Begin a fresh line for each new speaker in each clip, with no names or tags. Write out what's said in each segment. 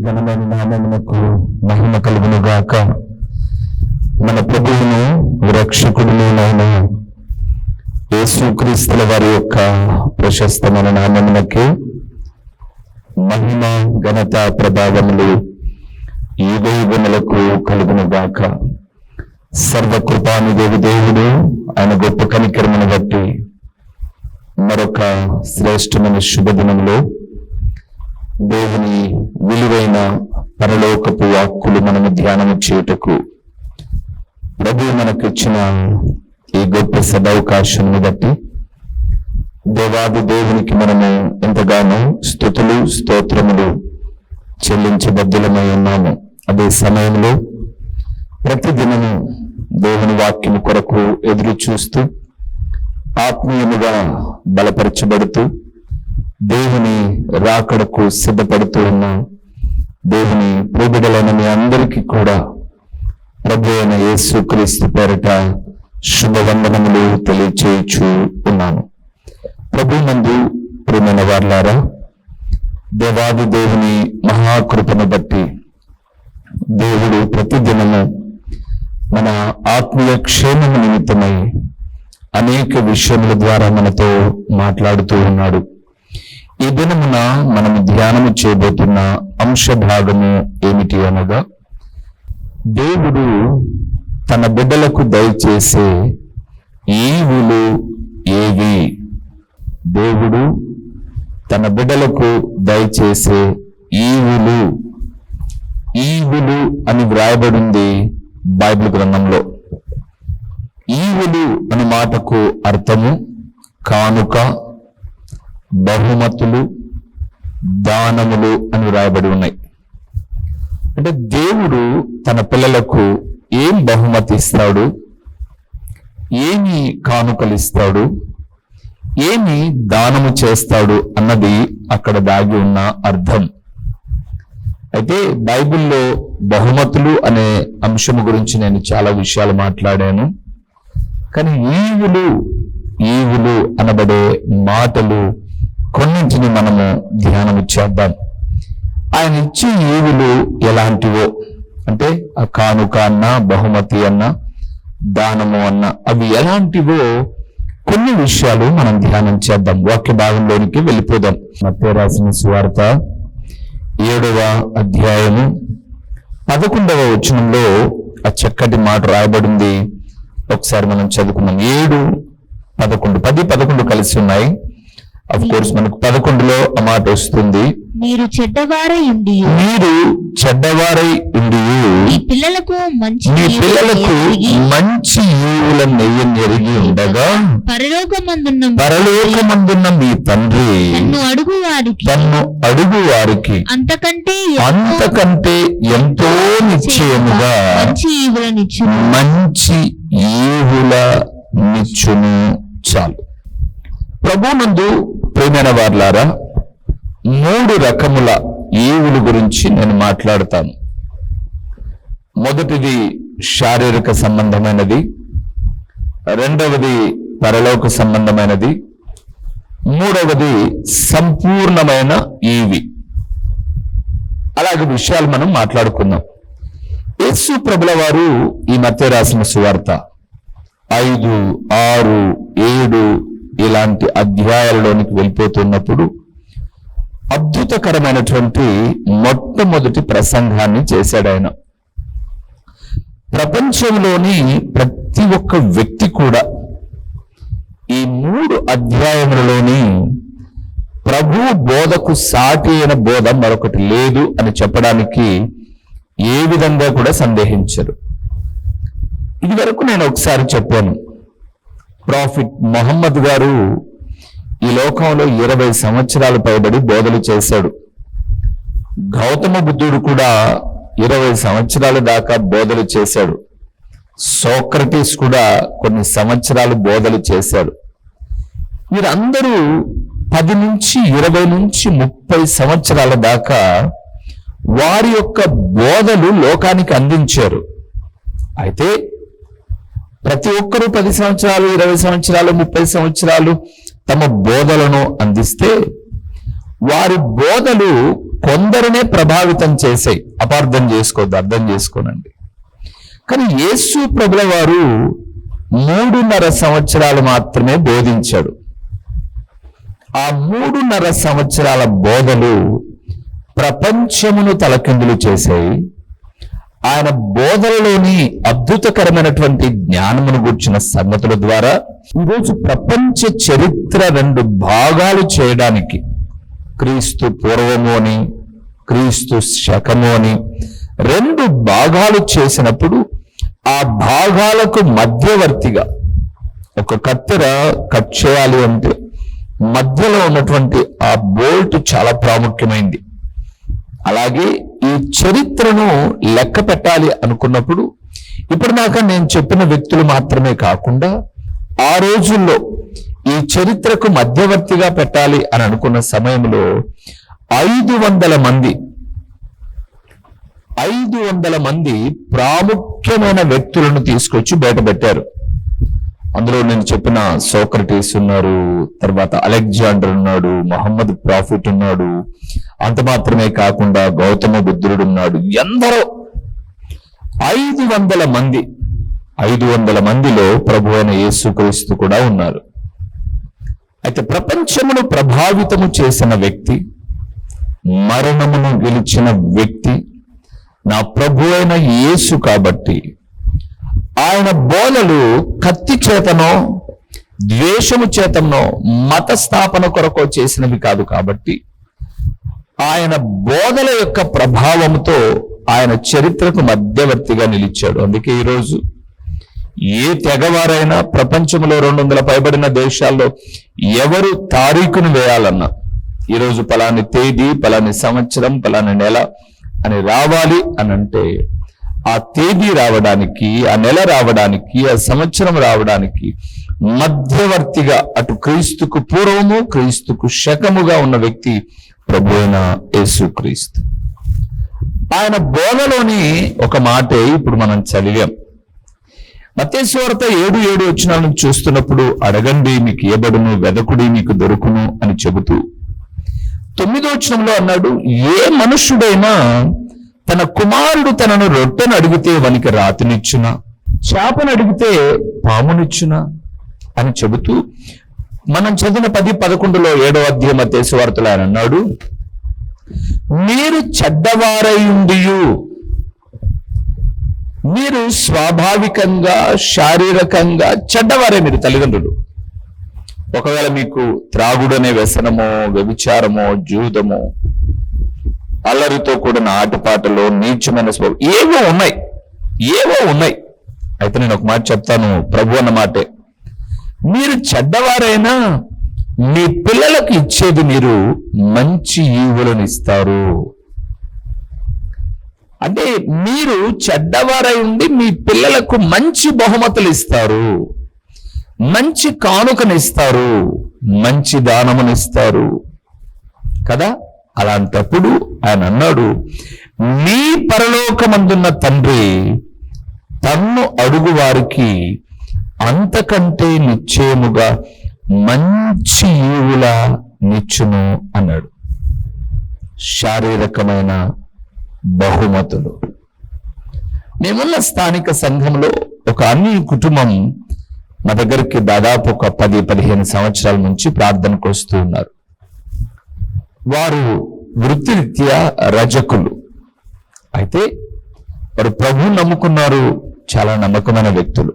ఘనమైన నామమునకు మహిమ కలుగును గాక. మన ప్రభువును రక్షకుడునైన యేసుక్రీస్తుల వారి యొక్క ప్రశస్తమైన నామమునకు మహిమ ఘనత ప్రభావములు యుగయుగములకు కలుగును గాక. సర్వకృపానుదేవి దేవుడు ఆయన గొప్ప కనికరమును బట్టి మరొక శ్రేష్టమైన శుభదినంలో దేవుని విలువైన పరలోకపు వాక్కులు మనము ధ్యానము చేయుటకు ప్రభు మనకు ఇచ్చిన ఈ గొప్ప సదవకాశాన్ని బట్టి దేవాది దేవునికి మనము ఎంతగానో స్తుతులు స్తోత్రములు చెల్లించబద్దులమై ఉన్నాము. అదే సమయంలో ప్రతిదినము దేవుని వాక్యము కొరకు ఎదురు చూస్తూ ఆత్మీయముగా బలపరచబడుతూ దేవుని రాకడకు సిద్ధపడుతూ ఉన్న దేవుని ప్రియబిడ్డలైన మీ అందరికీ కూడా ప్రభు అయిన యేసుక్రీస్తు పేరిట శుభవందనములు తెలియచేయచ్చు ఉన్నాను. ప్రభు నందు ప్రియమైన వారలారా, దేవాది దేవుని మహాకృపను బట్టి దేవుడు ప్రతిదినము మన ఆత్మీయ క్షేమము నిమిత్తమై అనేక విషయముల ద్వారా మనతో మాట్లాడుతూ ఉన్నాడు. ఈ దినమున మనము ధ్యానము చేయబోతున్న అంశ భాగము ఏమిటి అనగా, దేవుడు తన బిడ్డలకు దయచేసే ఈవులు ఏవి? దేవుడు తన బిడ్డలకు దయచేసే ఈవులు అని వ్రాయబడింది బైబిల్ గ్రంథంలో. ఈవులు అనే మాటకు అర్థము కానుక, బహుమతులు, దానములు అని రాయబడి ఉన్నాయి. అంటే దేవుడు తన పిల్లలకు ఏం బహుమతి ఇస్తాడు, ఏమి కానుకలు ఇస్తాడు, ఏమి దానము చేస్తాడు అన్నది అక్కడ దాగి ఉన్న అర్థం. అయితే బైబిల్లో బహుమతులు అనే అంశము గురించి నేను చాలా విషయాలు మాట్లాడాను. కానీ ఈవులు అనబడే మాటలు కొన్నింటిని మనము ధ్యానం చేద్దాం. ఆయన ఇచ్చే ఈవులు ఎలాంటివో, అంటే ఆ కానుక అన్నా, బహుమతి అన్నా, దానము అన్నా, అవి ఎలాంటివో కొన్ని విషయాలు మనం ధ్యానం చేద్దాం. వాక్య భాగంలోనికి వెళ్ళిపోదాం. మత్తయి రాసిన సువార్త 7వ అధ్యాయము 11వ వచనంలో ఆ చక్కటి మాట రాయబడింది. ఒకసారి మనం చదువుకున్నాం. 7, 11, 10, 11 కలిసి ఉన్నాయి. అఫ్ కోర్స్ మనకు 11లో ఆ మాట వస్తుంది,
మీరు చెడ్డవారై ఉండి మీ పిల్లలకు మంచి
ఈవులను నెయ్యనెరిగి ఉండగా పరలోకమందున్న మీ తండ్రి తన్ను అడుగు వారికి అంతకంటే ఎంతో నిశ్చయముగా మంచి ఈవులనిచ్చును. చాలు. ప్రభునందు ప్రియమైన వారలారా, 3 రకముల ఈవుల గురించి నేను మాట్లాడతాను. మొదటిది శారీరక సంబంధమైనది, రెండవది పరలోక సంబంధమైనది, మూడవది సంపూర్ణమైన ఈవి. అలాగే విషయాలు మనం మాట్లాడుకుందాం. యేసు ప్రభుల వారు ఈ మత్తయి రాసిన సువార్త 5, 6, 7 ఇలాంటి అధ్యాయాలలోనికి వెళ్ళిపోతున్నప్పుడు అద్భుతకరమైనటువంటి మొట్టమొదటి ప్రసంగాన్ని చేశాడు ఆయన. ప్రపంచంలోని ప్రతి ఒక్క వ్యక్తి కూడా ఈ 3 అధ్యాయములలోని ప్రభు బోధకు సాటి అయిన బోధ మరొకటి లేదు అని చెప్పడానికి ఏ విధంగా కూడా సందేహించరు. ఇది వరకు నేను ఒకసారి చెప్పాను. ప్రాఫిట్ మొహమ్మద్ గారు ఈ లోకంలో 20 సంవత్సరాలు పైబడి బోధలు చేశాడు. గౌతమ బుద్ధుడు కూడా 20 సంవత్సరాల దాకా బోధలు చేశాడు. సోక్రటీస్ కూడా కొన్ని సంవత్సరాలు బోధలు చేశాడు. వీరందరూ 10 నుంచి 20 నుంచి 30 సంవత్సరాల దాకా వారి యొక్క బోధలు లోకానికి అందించారు. అయితే ప్రతి ఒక్కరూ 10 సంవత్సరాలు, 20 సంవత్సరాలు, 30 సంవత్సరాలు తమ బోధలను అందిస్తే వారి బోధలు కొందరినే ప్రభావితం చేసాయి. అపార్థం చేసుకోవద్దు, అర్థం చేసుకోనండి. కానీ యేసు ప్రభుల వారు 3.5 సంవత్సరాలు మాత్రమే బోధించాడు. ఆ 3.5 సంవత్సరాల బోధలు ప్రపంచమును తలకిందులు చేశాయి. ఆయన బోధనలోని అద్భుతకరమైనటువంటి జ్ఞానమును గూర్చిన సంగతుల ద్వారా ఈరోజు ప్రపంచ చరిత్ర 2 భాగాలు చేయడానికి, క్రీస్తు పూర్వము అని, క్రీస్తు శకము అని 2 భాగాలు చేసినప్పుడు ఆ భాగాలకు మధ్యవర్తిగా ఒక కత్తెర కట్ చేయాలి అంటే మధ్యలో ఉన్నటువంటి ఆ బోల్ట్ చాలా ప్రాముఖ్యమైంది. అలాగే ఈ చరిత్రను లెక్క పెట్టాలి అనుకున్నప్పుడు ఇప్పుడు దాకా నేను చెప్పిన వ్యక్తులు మాత్రమే కాకుండా ఆ రోజుల్లో ఈ చరిత్రకు మధ్యవర్తిగా పెట్టాలి అని అనుకున్న సమయంలో 500 మంది ప్రాముఖ్యమైన వ్యక్తులను తీసుకొచ్చి బయటపెట్టారు. అందులో నేను చెప్పిన సోక్రటీస్ ఉన్నారు, తర్వాత అలెగ్జాండర్ ఉన్నాడు, మహమ్మద్ ప్రాఫిట్ ఉన్నాడు, అంత మాత్రమే కాకుండా గౌతమ బుద్ధుడు ఉన్నాడు. ఎందరో 500 మంది. 500 మందిలో ప్రభు అయిన యేసుక్రీస్తు కూడా ఉన్నారు. అయితే ప్రపంచమును ప్రభావితము చేసిన వ్యక్తి, మరణమును గెలిచిన వ్యక్తి నా ప్రభు అయిన యేసు కాబట్టి ఆయన బోధలు కత్తి చేతనో ద్వేషము చేతనో మత స్థాపన కొరకు చేసినవి కాదు. కాబట్టి ఆయన బోధల యొక్క ప్రభావంతో ఆయన చరిత్రకు మధ్యవర్తిగా నిలిచాడు. అందుకే ఈరోజు ఏ తెగవారైనా ప్రపంచంలో 200 పైబడిన దేశాల్లో ఎవరు తారీఖును వేయాలన్నా ఈరోజు పలాని తేదీ, పలాని సంవత్సరం, పలాని నెల అని రావాలి అని అంటే ఆ తేదీ రావడానికి, ఆ నెల రావడానికి, ఆ సంవత్సరం రావడానికి మధ్యవర్తిగా అటు క్రీస్తుకు పూర్వము, క్రీస్తుకు శకముగా ఉన్న వ్యక్తి ప్రభు అయిన యేసుక్రీస్తు. ఆయన బోధలోని ఒక మాటే ఇప్పుడు మనం చదివాం. మత్తయి సువార్త 7:7 వచనాలను చూస్తున్నప్పుడు అడగండి మీకు ఇయ్యబడును, వెదకుడి మీకు దొరుకును అని చెబుతూ 9వ వచనంలో అన్నాడు, ఏ మనుష్యుడైనా తన కుమారుడు తనను రొట్టెను అడిగితే వానికి రాతినిచ్చునా, చేపను అడిగితే పామునిచ్చునా అని చెబుతూ మనం చదివిన 10-11లో 7వ అధ్యాయం మత్తయి సువార్తలో ఆయన అన్నాడు, మీరు చెడ్డవారయుండియు, మీరు స్వాభావికంగా శారీరకంగా చెడ్డవారే. మీరు తల్లిదండ్రులు ఒకవేళ మీకు త్రాగుడనే వ్యసనమో, వ్యభిచారమో, జూదమో, అల్లరితో కూడిన ఆటపాటలో, నీచమైన స్వభావం ఏవో ఉన్నాయి. అయితే నేను ఒక మాట చెప్తాను, ప్రభు అన్న మాటే. మీరు చెడ్డవారైనా మీ పిల్లలకు ఇచ్చేది మీరు మంచి ఈవులను ఇస్తారు. అంటే మీరు చెడ్డవారై ఉండి మీ పిల్లలకు మంచి బహుమతులు ఇస్తారు, మంచి కానుకనిస్తారు, మంచి దానమునిస్తారు కదా. అలాంటప్పుడు ఆయన అన్నాడు, మీ పరలోకమందున్న తండ్రి తన్ను అడుగు వారికి అంతకంటే నిశ్చయముగా మంచి ఈవుల నిచ్చును అన్నాడు. శారీరకమైన బహుమతులు. మేమున్న స్థానిక సంఘంలో ఒక అన్ని కుటుంబం మా దగ్గరికి దాదాపు ఒక 10-15 సంవత్సరాల నుంచి ప్రార్థనకు వస్తూ ఉన్నారు. వారు వృత్తిరీత్యా రజకులు. అయితే వారు ప్రభువు నమ్ముకున్నారు, చాలా నమ్మకమైన వ్యక్తులు.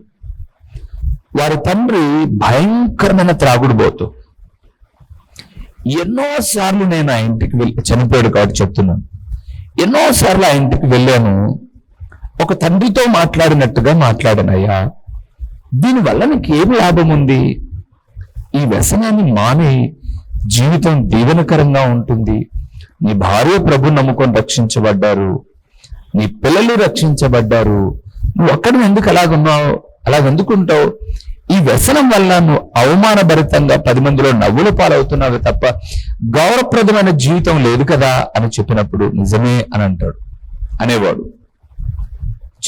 వారి తండ్రి భయంకరమైన త్రాగుడుబోతు. ఎన్నోసార్లు నేను ఆ ఇంటికి వెళ్ళి, చనిపోయాడు కాబట్టి చెప్తున్నాను, ఎన్నోసార్లు ఆ ఇంటికి వెళ్ళాను. ఒక తండ్రితో మాట్లాడినట్టుగా మాట్లాడాను, అయ్యా దీనివల్ల నీకు ఏం లాభం ఉంది? ఈ వ్యసనాన్ని మాని జీవితం దీవెనకరంగా ఉంటుంది. నీ భార్య ప్రభు నమ్ముకొని రక్షించబడ్డారు, నీ పిల్లలు రక్షించబడ్డారు, నువ్వు ఒక్కడిని ఎందుకు అలాగెందుకుంటావు? ఈ వ్యసనం వల్ల నువ్వు అవమానభరితంగా 10 మందిలో నవ్వుల పాలవుతున్నావు తప్ప గౌరవప్రదమైన జీవితం లేదు కదా అని చెప్పినప్పుడు నిజమే అని అనేవాడు.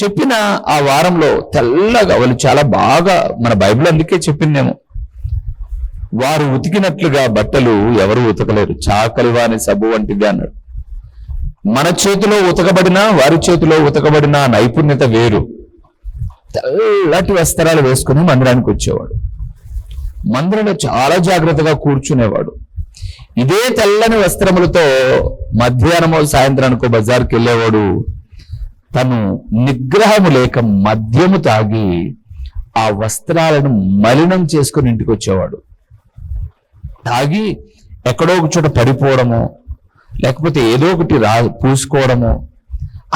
చెప్పిన ఆ వారంలో తెల్లగా వాళ్ళు చాలా బాగా, మన బైబిల్ అందుకే చెప్పిందేమో, వారు ఉతికినట్లుగా బట్టలు ఎవరు ఉతకలేరు, చాకలివాని సబ్బు వంటిది అన్నాడు. మన చేతిలో ఉతకబడిన వారి చేతిలో ఉతకబడిన నైపుణ్యత వేరు. తెల్లటి వస్త్రాలు వేసుకుని మందిరానికి వచ్చేవాడు. మందిరంలో చాలా జాగ్రత్తగా కూర్చునేవాడు. ఇదే తెల్లని వస్త్రములతో మధ్యాహ్నమో సాయంత్రానికో బజార్కి వెళ్ళేవాడు. తను నిగ్రహము లేక మద్యము తాగి ఆ వస్త్రాలను మలినం చేసుకుని ఇంటికి వచ్చేవాడు. తాగి ఎక్కడో ఒక చోట పడిపోవడము, లేకపోతే ఏదో ఒకటి పూసుకోవడము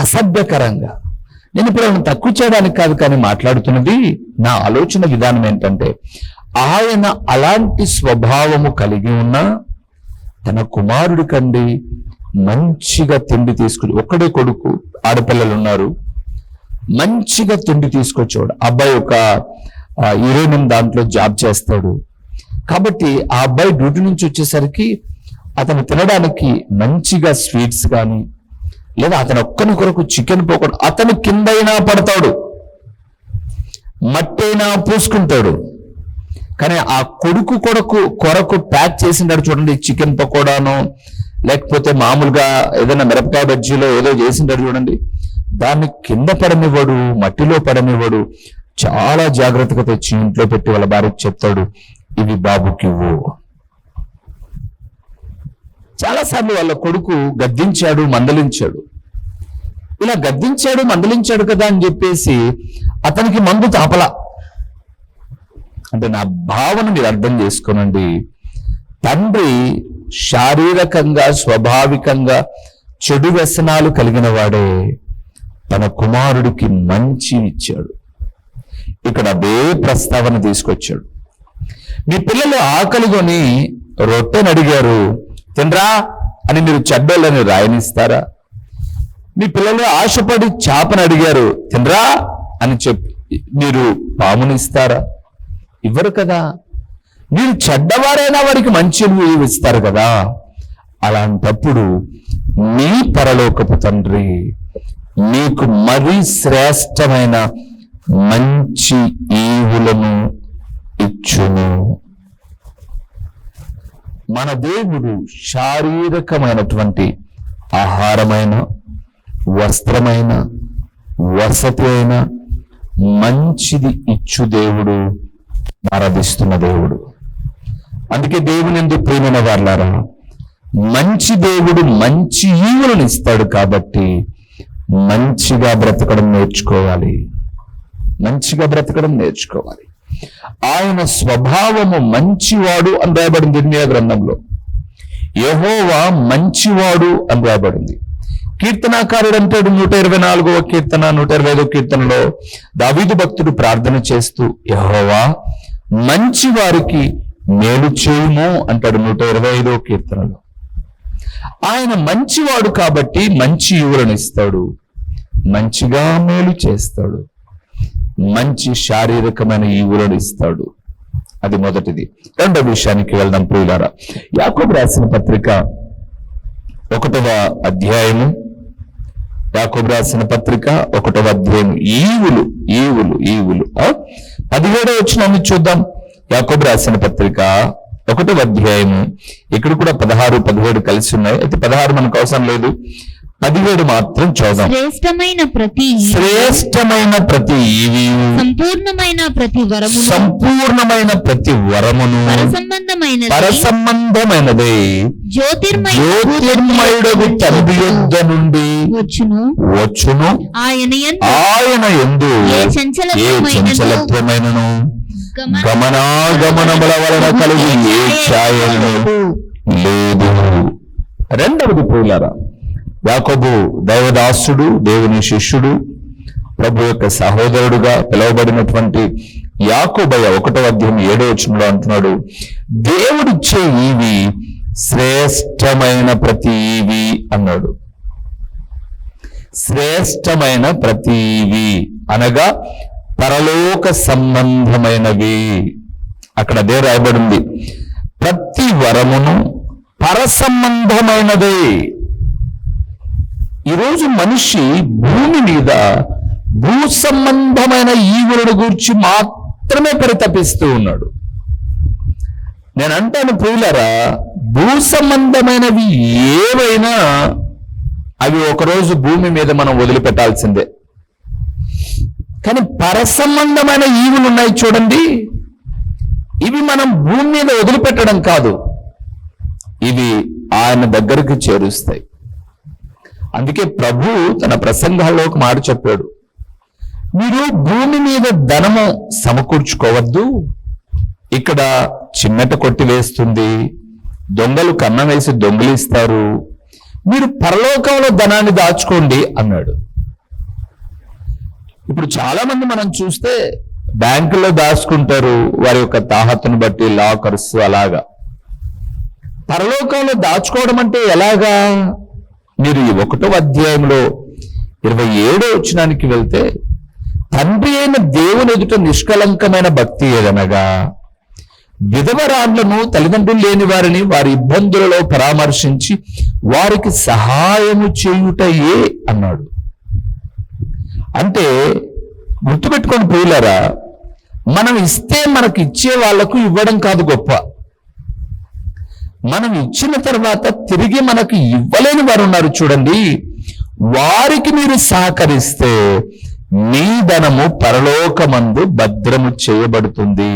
అసభ్యకరంగా. నేను ఇప్పుడు ఆయన తక్కువ చేయడానికి కాదు కానీ మాట్లాడుతున్నది నా ఆలోచన విధానం ఏంటంటే, ఆయన అలాంటి స్వభావము కలిగి ఉన్న తన కుమారుడి కండి మంచిగా తిండి తీసుకుని, ఒక్కడే కొడుకు, ఆడపిల్లలు ఉన్నారు, మంచిగా తిండి తీసుకొచ్చేవాడు. అబ్బాయి ఒక యురేనియం దాంట్లో జాబ్ చేస్తాడు కాబట్టి ఆ అబ్బాయి డ్యూటీ నుంచి వచ్చేసరికి అతను తినడానికి మంచిగా స్వీట్స్ కానీ, లేదా అతను ఒక్కని కొరకు చికెన్ పోకూడదు, అతను కిందైనా పడతాడు, మట్టైనా పూసుకుంటాడు. కానీ ఆ కొడుకు కొరకు ప్యాక్ చేసింటాడు చూడండి, చికెన్ పకోడాను లేకపోతే మామూలుగా ఏదైనా మిరపకాయ బజ్జీలో ఏదో చేసింటాడు చూడండి, దాన్ని కింద పడనివ్వడు, మట్టిలో పడనివ్వడు. చాలా జాగ్రత్తగా తెచ్చి ఇంట్లో పెట్టి వాళ్ళ భార్యకు చెప్తాడు, ఇవి బాబుకి ఇవ్వు. చాలాసార్లు వాళ్ళ కొడుకు గద్దించాడు, మందలించాడు. ఇలా గద్దించాడు, మందలించాడు కదా అని చెప్పేసి అతనికి మందు తాపల. అంటే నా భావన మీరు అర్థం చేసుకోనండి. తండ్రి శారీరకంగా స్వాభావికంగా చెడు వ్యసనాలు కలిగిన వాడే తన కుమారుడికి మంచి ఇచ్చాడు. ఇక్కడ అదే ప్రస్తావన తీసుకొచ్చాడు. మీ పిల్లలు ఆకలిగొని రొట్టెని అడిగారు, తినరా అని మీరు చెడ్డోళ్ళని రాయనిస్తారా? మీ పిల్లలు ఆశపడి చేపను అడిగారు, తినరా అని చెప్పి మీరు పామునిస్తారా? ఇవ్వరు కదా. మీరు చెడ్డవారైనా వారికి మంచిని ఇస్తారు కదా. అలాంటప్పుడు మీ పరలోకపు తండ్రి మీకు మరీ శ్రేష్టమైన మంచి ఈవులను ఇచ్చును. మన దేవుడు శారీరకమైనటువంటి ఆహారమైన, వస్త్రమైన, వసతి అయిన మంచిది ఇచ్చు దేవుడు, ఆరాధిస్తున్న దేవుడు. అందుకే దేవుని ఎందుకు ప్రియమైన వాళ్ళారా, మంచి దేవుడు మంచి ఈవులను ఇస్తాడు కాబట్టి మంచిగా బ్రతకడం నేర్చుకోవాలి. మంచిగా బ్రతకడం నేర్చుకోవాలి. ఆయన స్వభావము మంచివాడు అని రాయబడింది ఇర్మీయా గ్రంథంలో. యెహోవా మంచివాడు అని రాయబడింది. కీర్తనాకారుడు అంటాడు 124వ కీర్తన 125వ కీర్తనలో దావీదు భక్తుడు ప్రార్థన చేస్తూ, యెహోవా మంచి వారికి మేలు చేయుము అంటాడు 125వ కీర్తనలో. ఆయన మంచివాడు కాబట్టి మంచి ఈవులను ఇస్తాడు, మంచిగా మేలు చేస్తాడు, మంచి శారీరకమైన ఈవులను ఇస్తాడు. అది మొదటిది. రెండవ విషయానికి వెళ్దాం ప్రియులారా. యాకోబు రాసిన పత్రిక 1వ అధ్యాయము, యాకోబు రాసిన పత్రిక 1వ అధ్యాయం, ఈవులు ఈవులు ఈవులు 17వ వచనాన్ని చూద్దాం. యాకోబు రాసిన పత్రిక 1వ అధ్యాయము, ఇక్కడ కూడా 16, 17 కలిసి ఉన్నాయి. అయితే 16 మనకు అవసరం లేదు, 17 మాత్రం చూద్దాం.
శ్రేష్టమైన ప్రతి ఈవి, సంపూర్ణమైన ప్రతి వరమును పరసంబంధమైనదే జ్యోతిర్మయుడగు తండ్రి యొద్ద నుండి వచ్చును. ఆయన యందు ఏ చంచలత్వమైనను గమనాగమనముల వలన కలిగి ఏ ఛాయను లేదు. రెండవది ప్రియులారా, యాకోబు దైవదాసుడు, దేవుని శిష్యుడు, ప్రభు యొక్క సహోదరుడుగా పిలువబడినటువంటి యాకోబయ్య 1వ అధ్యాయం 7వ వచనంలో అంటున్నాడు, దేవుడిచ్చే ఈవి శ్రేష్టమైన ప్రతి ఈవి అన్నాడు. శ్రేష్టమైన ప్రతి ఈవి అనగా పరలోక సంబంధమైనవి. అక్కడ అదే రాయబడింది, ప్రతి వరమును పరసంబంధమైనదే. ఈరోజు మనిషి భూమి మీద భూ సంబంధమైన ఈవులను గురించి మాత్రమే పరితపిస్తూ ఉన్నాడు. నేను అంటాను ప్రియులారా, భూ సంబంధమైనవి ఏవైనా అవి ఒకరోజు భూమి మీద మనం వదిలిపెట్టాల్సిందే. కానీ పరసంబంధమైన ఈవులు ఉన్నాయి చూడండి, ఇవి మనం భూమి మీద వదిలిపెట్టడం కాదు, ఇవి ఆయన దగ్గరికి చేరుస్తాయి. అందుకే ప్రభు తన ప్రసంగాల్లో ఒక మాట చెప్పాడు, మీరు భూమి మీద ధనము సమకూర్చుకోవద్దు, ఇక్కడ చిమ్మట కొట్టివేస్తుంది, దొంగలు కన్నం వేసి దొంగిలిస్తారు, మీరు పరలోకంలో ధనాన్ని దాచుకోండి అన్నాడు. ఇప్పుడు చాలా మంది మనం చూస్తే బ్యాంకుల్లో దాచుకుంటారు, వారి యొక్క తాహతును బట్టి లాకర్స్ అలాగా. పరలోకంలో దాచుకోవడం అంటే ఎలాగా? మీరు ఈ 1వ అధ్యాయంలో 27వ వచనానికి వెళ్తే, తండ్రి అయిన దేవుని ఎదుట నిష్కలంకమైన భక్తి ఏదనగా విధవరాళ్లను, తల్లిదండ్రులు లేని వారిని వారి ఇబ్బందులలో పరామర్శించి వారికి సహాయము చేయుటయే అన్నాడు. అంటే గుర్తుపెట్టుకొని ప్రియులారా, మనం ఇస్తే మనకి ఇచ్చే వాళ్లకు ఇవ్వడం కాదు గొప్ప, మనం ఇచ్చిన తర్వాత తిరిగి మనకు ఇవ్వలేని వారు ఉన్నారు చూడండి, వారికి మీరు సహకరిస్తే మీ ధనము పరలోకమందు భద్రము చేయబడుతుంది.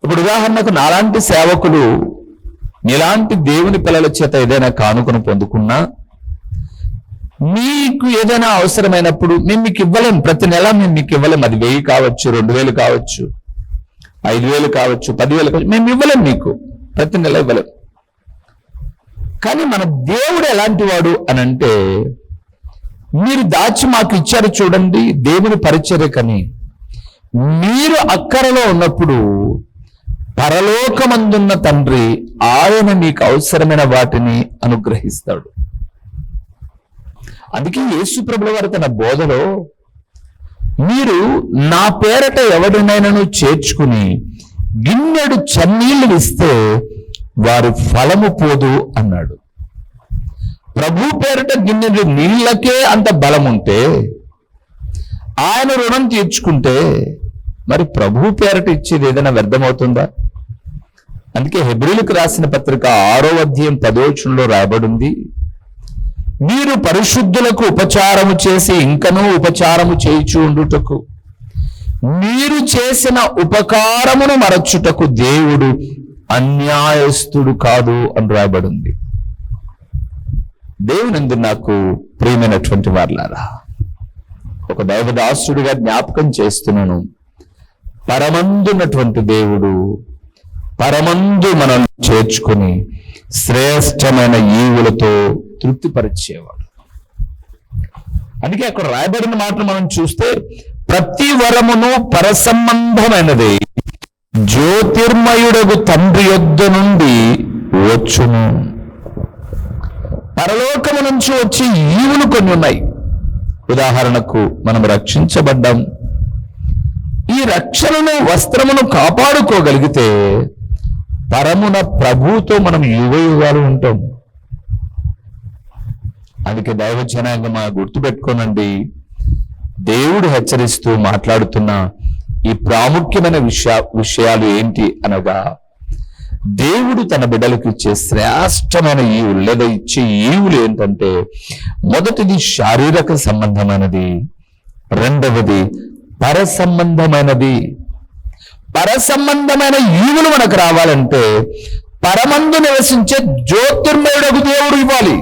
ఇప్పుడు ఉదాహరణకు నాలాంటి సేవకులు నీలాంటి దేవుని పిల్లల చేత ఏదైనా కానుకను పొందుకున్నా, మీకు ఏదైనా అవసరమైనప్పుడు మేము మీకు ఇవ్వలేం, ప్రతి నెల మేము మీకు ఇవ్వలేం. అది 1000 కావచ్చు, 2000 కావచ్చు, 5000 కావచ్చు, 10,000 కావచ్చు, మేము ఇవ్వలేం, మీకు ప్రతి నెల ఇవ్వలేం. కానీ మన దేవుడు ఎలాంటి వాడు అని అంటే, మీరు దాచి మాకు ఇచ్చారు చూడండి దేవుని పరిచర్యకని, మీరు అక్కరలో ఉన్నప్పుడు పరలోకమందున్న తండ్రి ఆయన మీకు అవసరమైన వాటిని అనుగ్రహిస్తాడు. అందుకే యేసు ప్రభువు వారు తన బోధలో, మీరు నా పేరట ఎవడినైనాను చేర్చుకుని గిన్నెడు చన్నీళ్లు ఇస్తే వారి ఫలము పోదు అన్నాడు. ప్రభు పేరట గిన్నెడు నీళ్లకే అంత బలం ఉంటే, ఆయన రుణం తీర్చుకుంటే మరి ప్రభు పేరట ఇచ్చేది ఏదైనా వ్యర్థమవుతుందా? అందుకే హెబ్రీయులకు రాసిన పత్రిక 6వ అధ్యాయం 10వ వచనంలో రాయబడింది, మీరు పరిశుద్ధులకు ఉపచారము చేసి ఇంకనూ ఉపచారము చేయుచు ఉండుటకు, మీరు చేసిన ఉపకారమును మరచుటకు దేవుడు అన్యాయస్తుడు కాదు అని రాయబడింది. దేవునందు నాకు ప్రియమైనటువంటి వారలారా, ఒక దైవదాసుడిగా జ్ఞాపకం చేస్తున్నాను, పరమందున్నటువంటి దేవుడు పరమందు మనం చేర్చుకుని శ్రేష్టమైన ఈవులతో తృప్తిపరిచేవాడు. అందుకే అక్కడ రాయబడిన మాటలు మనం చూస్తే, ప్రతి వరమును పరసంబంధమైనది జ్యోతిర్మయుడగు తండ్రి యొద్ద నుండి వచ్చును. పరలోకము నుంచి వచ్చే ఈవులు కొన్ని ఉన్నాయి. ఉదాహరణకు మనం రక్షించబడ్డాం, ఈ రక్షణను వస్త్రమును కాపాడుకోగలిగితే పరమున ప్రభువుతో మనం యుగయుగాలు ఉంటాం. అందుకే దైవ జనాంగమా గుర్తుపెట్టుకోనండి, దేవుడు హెచ్చరిస్తూ మాట్లాడుతున్న ఈ ప్రాముఖ్యమైన విషయాలు ఏంటి అనగా, దేవుడు తన బిడ్డలకు ఇచ్చే శ్రేష్టమైన ఈవులు లేదా ఇచ్చే ఈవులు ఏంటంటే, మొదటిది శారీరక సంబంధమైనది, రెండవది పరసంబంధమైనది. పరసంబంధమైన ఈవులు మనకు రావాలంటే పరమందు నివసించే జ్యోతిర్మయుడకు దేవుడు ఇవ్వాలి.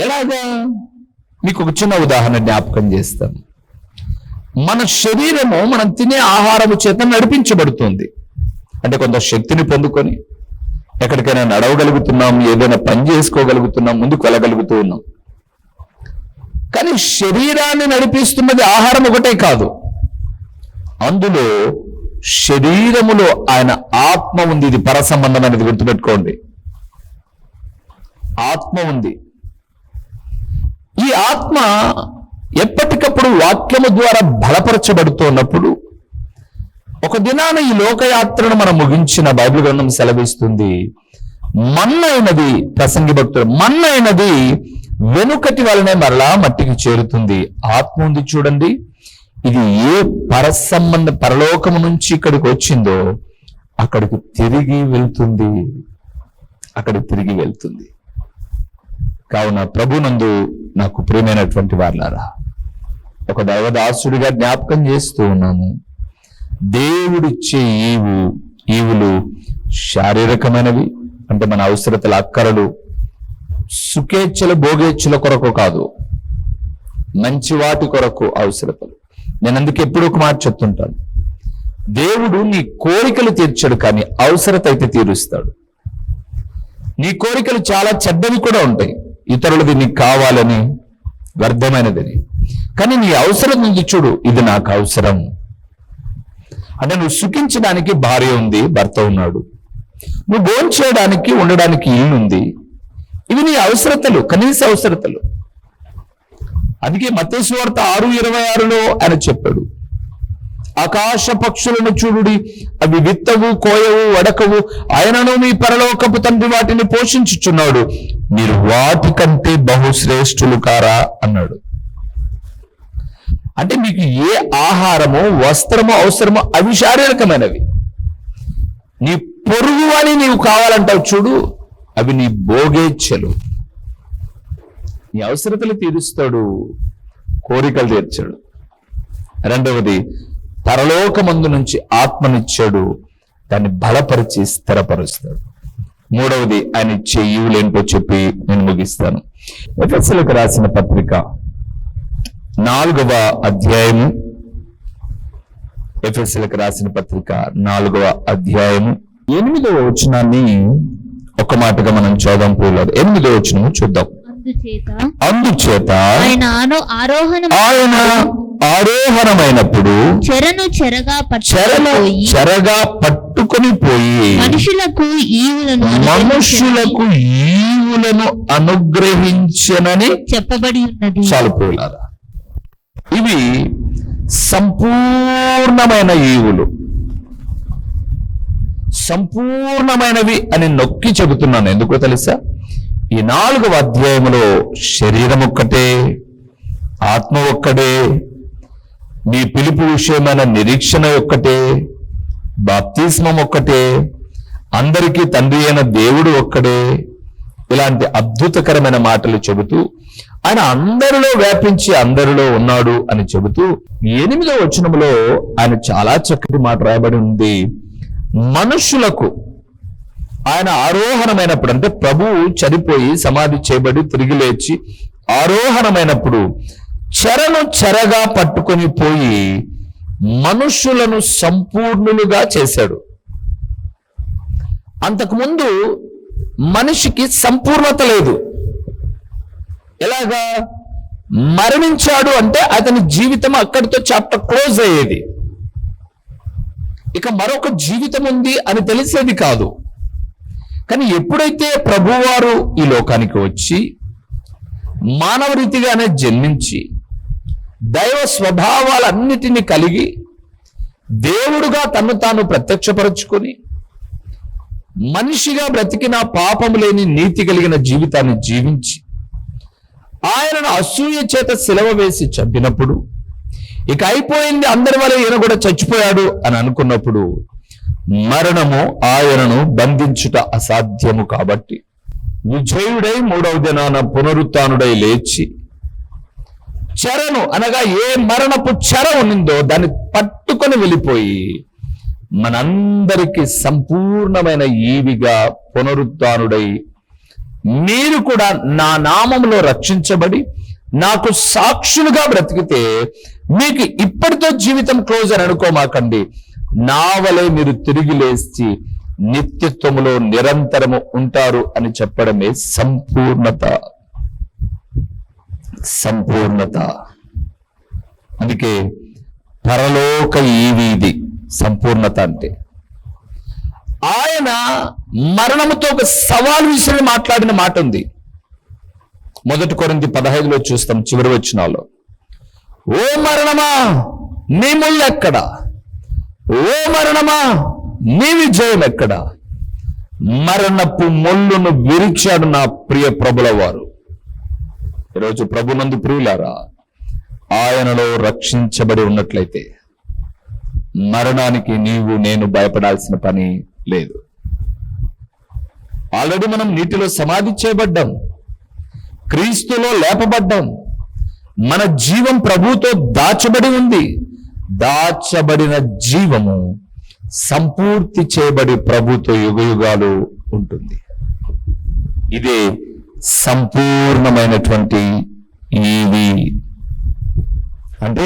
ఎలాగా? మీకు ఒక చిన్న ఉదాహరణ జ్ఞాపకం చేస్తాను. మన శరీరము మనం తినే ఆహారము చేత నడిపించబడుతుంది. అంటే కొంత శక్తిని పొందుకొని ఎక్కడికైనా నడవగలుగుతున్నాం, ఏదైనా పని చేసుకోగలుగుతున్నాం, ముందుకు వెళ్ళగలుగుతూ ఉన్నాం. కానీ శరీరాన్ని నడిపిస్తున్నది ఆహారం ఒకటే కాదు, అందులో శరీరములో ఆయన ఆత్మ ఉంది. ఇది పరసంబంధమైనది, గుర్తుపెట్టుకోండి. ఆత్మ ఉంది. ఈ ఆత్మ ఎప్పటికప్పుడు వాక్యము ద్వారా బలపరచబడుతున్నప్పుడు, ఒక దినాన ఈ లోకయాత్రను మనం ముగించిన బైబిల్ గ్రంథం సెలవిస్తుంది, మన్నైనది, ప్రసంగి భక్తుడు, మన్నైనది వెనుకటి వలనే మరలా మట్టికి చేరుతుంది. ఆత్మ ఉంది చూడండి, ఇది ఏ పరలోకము నుంచి ఇక్కడికి వచ్చిందో
అక్కడికి తిరిగి వెళ్తుంది. కావున ప్రభునందు నాకు ప్రియమైనటువంటి వారులారా, ఒక దైవదాసుడిగా జ్ఞాపకం చేస్తూ ఉన్నాను. దేవుడిచ్చే ఈవులు శారీరకమైనవి, అంటే మన అవసరతల అక్కరలు, సుఖేచ్ఛలు భోగేచ్ఛల కొరకు కాదు, మంచి వాటి కొరకు అవసరతలు. నేను అందుకే ఎప్పుడు ఒక మాట చెప్తుంటాను, దేవుడు నీ కోరికలు తీర్చడు, కానీ అవసరత అయితే తీరుస్తాడు. నీ కోరికలు చాలా చెడ్డవి కూడా ఉంటాయి, ఇతరులది నీకు కావాలని, వ్యర్థమైనదని. కానీ నీ అవసరం ఉంది చూడు, ఇది నాకు అవసరం అంటే నువ్వు సుఖించడానికి భార్య ఉంది, భర్త ఉన్నాడు, నువ్వు భోంచేయడానికి ఉండడానికి ఇల్లు ఉంది. ఇవి నీ అవసరతలు, కనీస అవసరతలు. అందుకే మత్తయి సువార్త 6:26లో ఆయన చెప్పాడు, ఆకాశ పక్షులను చూడుడి, అవి విత్తవు, కోయవు, వడకవు, ఆయనను మీ పరలోకపు తండ్రి వాటిని పోషించుచున్నాడు, మీరు వాటి కంటే బహుశ్రేష్ఠులు కారా అన్నాడు. అంటే మీకు ఏ ఆహారము, వస్త్రము అవసరమో అవి శారీరకమైనవి. నీ పొరుగు అని నీవు కావాలంటావు చూడు, అవి నీ భోగేచ్ఛలు. నీ అవసరతలు తీరుస్తాడు, కోరికలు తీర్చాడు. రెండవది, పరలోకమందు నుంచి ఆత్మనిచ్చాడు, దాన్ని బలపరిచి స్థిరపరుస్తాడు. మూడవది, ఆయన ఇచ్చే ఈవులేంటో చెప్పి నేను ముగిస్తాను. ఎఫెసీయులకు రాసిన పత్రిక 4వ అధ్యాయము, ఎఫెసీయులకు రాసిన పత్రిక 4వ అధ్యాయము 8వ వచనాన్ని ఒక మాటగా మనం చూద్దాం. 8వ వచనము చూద్దాం. అందుచేత ఆయన ఆరోహణమైనప్పుడు చెరగా పట్టుకొని పోయి మనుషులకు ఈవులను అనుగ్రహించనని చెప్పబడి ఉన్నది. చాలు పోలారా, ఇవి సంపూర్ణమైన ఈవులు, సంపూర్ణమైనవి అని నొక్కి చెబుతున్నాను. ఎందుకో తెలుసా? ఈ 4వ అధ్యాయంలో శరీరం ఒక్కటే, ఆత్మ ఒక్కటే, నీ పిలుపు విషయమైన నిరీక్షణ ఒక్కటే, బాప్తిస్మం ఒక్కటే, అందరికీ తండ్రి అయిన దేవుడు ఒక్కడే, ఇలాంటి అద్భుతకరమైన మాటలు చెబుతూ ఆయన అందరిలో వ్యాపించి అందరిలో ఉన్నాడు అని చెబుతూ 8వ వచనంలో ఆయన చాలా చక్కటి మాట రాయబడి ఉంది. మనుషులకు ఆయన ఆరోహణమైనప్పుడు, అంటే ప్రభువు చనిపోయి సమాధి చేయబడి తిరిగి లేచి ఆరోహణమైనప్పుడు చెరగా పట్టుకొని పోయి మనుషులను సంపూర్ణులుగా చేశాడు. అంతకుముందు మనిషికి సంపూర్ణత లేదు. ఎలాగా? మరణించాడు అంటే అతని జీవితం అక్కడితో చాప్టర్ క్లోజ్ అయ్యేది. ఇక మరొక జీవితం ఉంది అని తెలిసేది కాదు. కానీ ఎప్పుడైతే ప్రభువారు ఈ లోకానికి వచ్చి మానవ రీతిగానే జన్మించి దైవ స్వభావాలన్నిటినీ కలిగి దేవుడుగా తన్ను తాను ప్రత్యక్షపరచుకొని మనిషిగా బ్రతికిన పాపము లేని నీతి కలిగిన జీవితాన్ని జీవించి ఆయనను అసూయ చేత సిలువ వేసి చంపినప్పుడు, ఇక అయిపోయింది, అందరి వల్ల ఈయన కూడా చచ్చిపోయాడు అని అనుకున్నప్పుడు, మరణము ఆయనను బంధించుట అసాధ్యము కాబట్టి విజయుడై 3వ దినాన పునరుత్థానుడై లేచి చెరను, అనగా ఏ మరణపు చెర ఉన్నిందో దాన్ని పట్టుకొని వెళ్ళిపోయి మనందరికీ సంపూర్ణమైన ఈవిగా పునరుత్థానుడై, మీరు కూడా నా నామములో రక్షించబడి నాకు సాక్షులుగా బ్రతికితే మీకు ఇప్పటితో జీవితం క్లోజ్ అని అనుకోమాకండి, నా వలె మీరు తిరిగి లేచి నిత్యత్వములో నిరంతరము ఉంటారు అని చెప్పడమే సంపూర్ణత. అందుకే పరలోక ఈవీది సంపూర్ణత అంటే. ఆయన మరణముతో ఒక సవాల్ విషయం మాట్లాడిన మాట ఉంది. 1 కొరింథీ 15లో చూస్తాం, చివరి వచనాల్లో, ఓ మరణమా నీ ముళ్ళు ఎక్కడా, ఓ మరణమా నీ విజయం ఎక్కడా, మరణపు ముళ్ళును విరిచాడు నా ప్రియ ప్రభుల వారు. ఈరోజు ప్రభునందు ప్రియులారా, ఆయనలో రక్షించబడి ఉన్నట్లయితే
మరణానికి నీవు నేను భయపడాల్సిన పని లేదు. ఆల్రెడీ మనం నీటిలో సమాధి చేయబడ్డాం, క్రీస్తులో లేపబడ్డాం. మన జీవం ప్రభువుతో దాచబడి ఉంది. దాచబడిన జీవము సంపూర్తి చేయబడి ప్రభుతో యుగయుగాలు ఉంటుంది. ఇదే సంపూర్ణమైనటువంటి ఈవి, అంటే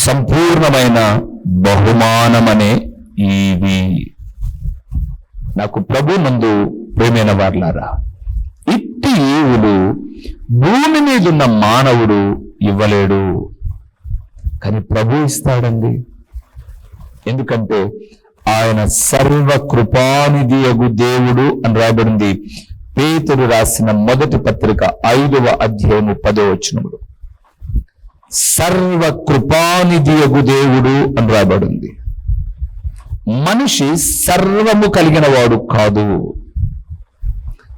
సంపూర్ణమైన బహుమానమనే ఈవి. నాకు ప్రభు నందు ప్రేమైన వారలారా, ఇట్టి ఈవులు భూమి మీద ఉన్న మానవుడు ఇవ్వలేడు, కానీ ప్రభు ఇస్తాడండి. ఎందుకంటే ఆయన సర్వ కృపానిధియగు దేవుడు అని రాయబడింది పేతురు రాసిన మొదటి పత్రిక 5వ అధ్యాయము 10వ వచనములో. సర్వ కృపానిధియగు దేవుడు అని రాయబడింది. మనిషి సర్వము కలిగిన వాడు కాదు.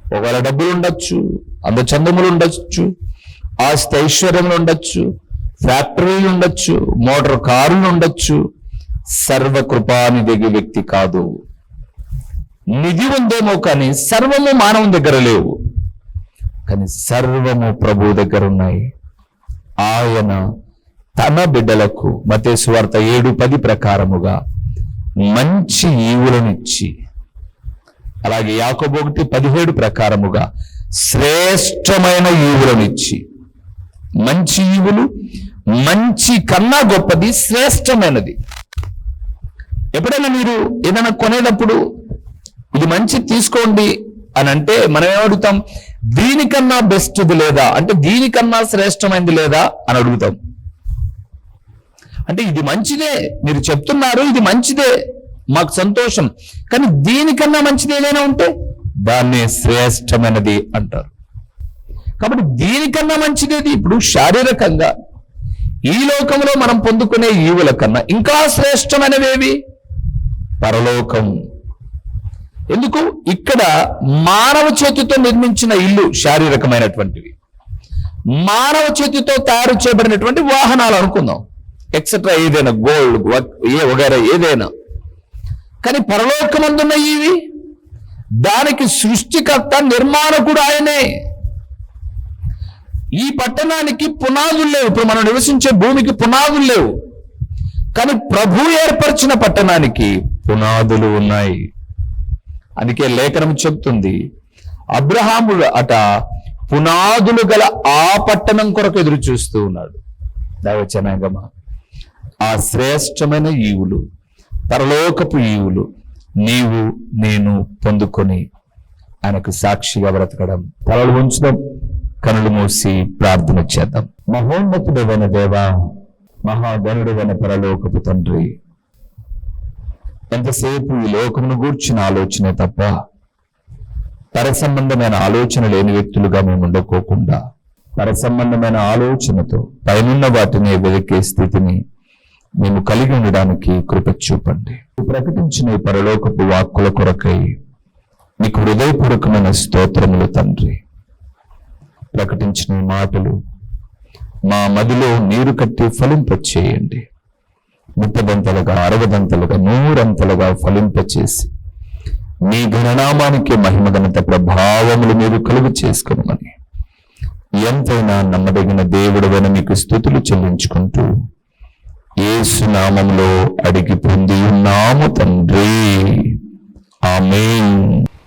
ఒకవేళ డబ్బులు ఉండొచ్చు, అందచందములు ఉండొచ్చు, ఆస్తి ఐశ్వర్యములు ఉండొచ్చు, ఫ్యాక్టరీలు ఉండొచ్చు, మోటార్ కారులు ఉండొచ్చు, సర్వకృపానిధి వ్యక్తి కాదు. నిధి ఉందేమో కానీ సర్వము మానవుని దగ్గర లేవు, కానీ సర్వము ప్రభు దగ్గర ఉన్నాయి. ఆయన తన బిడ్డలకు మత్తయి సువార్త 7:10 ప్రకారముగా మంచి ఈవులనిచ్చి, అలాగే యాకోబు 1:17 ప్రకారముగా శ్రేష్టమైన ఈవులనిచ్చి, మంచి ఈవులు మంచి కన్నా గొప్పది, శ్రేష్టమైనది. ఎప్పుడైనా మీరు ఏదైనా కొనేటప్పుడు ఇది మంచి తీసుకోండి అని అంటే మనం ఏమడుగుతాం? దీనికన్నా బెస్ట్ది లేదా, అంటే దీనికన్నా శ్రేష్టమైనది లేదా అని అడుగుతాం. అంటే ఇది మంచిదే, మీరు చెప్తున్నారు ఇది మంచిదే, మాకు సంతోషం, కానీ దీనికన్నా మంచిది ఏదైనా ఉంటే దాన్ని శ్రేష్టమైనది అంటారు. కాబట్టి దీనికన్నా మంచిదేది. ఇప్పుడు శారీరకంగా ఈ లోకంలో మనం పొందుకునే ఈవుల కన్నా ఇంకా శ్రేష్టమైనవేవి? పరలోకం. ఎందుకు? ఇక్కడ మానవ చేతితో నిర్మించిన ఇల్లు శారీరకమైనటువంటివి, మానవ చేతితో తయారు చేయబడినటువంటి వాహనాలు అనుకుందాం, ఎక్సెట్రా ఏదైనా, గోల్డ్ వగైరా ఏదైనా. కానీ పరలోకమందున్న ఇవి, దానికి సృష్టికర్త నిర్మాణకుడు ఆయనే. ఈ పట్టణానికి పునాదులు లేవు, ఇప్పుడు మనం నివసించే భూమికి పునాదులు లేవు, కానీ ప్రభు ఏర్పరిచిన పట్టణానికి పునాదులు ఉన్నాయి. అందుకే లేఖనం చెప్తుంది, అబ్రహాముడు అట పునాదులు గల ఆ పట్టణం కొరకు ఎదురు చూస్తూ ఉన్నాడు. దైవజనాంగమా, ఆ శ్రేష్టమైన ఈవులు, పరలోకపు ఈవులు నీవు నేను పొందుకొని ఆయనకు సాక్షిగా బ్రతకడం. తలలు ఉంచుదాం, కనులు మూసి ప్రార్థన చేద్దాం. మహోన్నతుడైన దేవా, మహాగణుడైన పరలోకపు తండ్రి, ఎంతసేపు ఈ లోకమును గూర్చిన ఆలోచనే తప్ప పరసంబంధమైన ఆలోచన లేని వ్యక్తులుగా మేము ఉండకోకుండా పరసంబంధమైన ఆలోచనతో పైనున్న వాటిని వెతికే స్థితిని మేము కలిగి ఉండడానికి కృప చూపండి. ప్రకటించిన ఈ పరలోకపు వాక్కుల కొరకై నీకు హృదయపూర్వకమైన స్తోత్రములు తండ్రి. ప్రకటించిన ఈ మాటలు మా మదిలో నీరు కట్టి ఫలింపచేయండి. 30దంతలుగా, 60దంతలుగా, 100 ఫలింపచేసి మీ ఘననామానికి మహిమ ఘనత ప్రభావములు మీరు కలుగు చేసుకోమని ఎంతైనా నమ్మదగిన దేవుడైన మీకు స్తుతులు చెల్లించుకుంటూ యేసు నామములో అడిగి పొంది ఉన్నాము తండ్రి, ఆమేన్.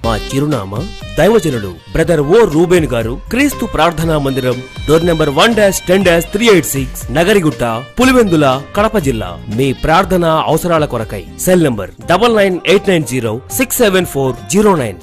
మా చిరునామా దైవజనుడు బ్రదర్ ఓ రూబేన్ గారు, క్రీస్తు ప్రార్థనా మందిరం, డోర్ నెంబర్ 1-10-386, నగరిగుట్ట, పులివెందుల, కడప జిల్లా. మీ ప్రార్థన అవసరాల కొరకై సెల్ నంబర్ 9989067409.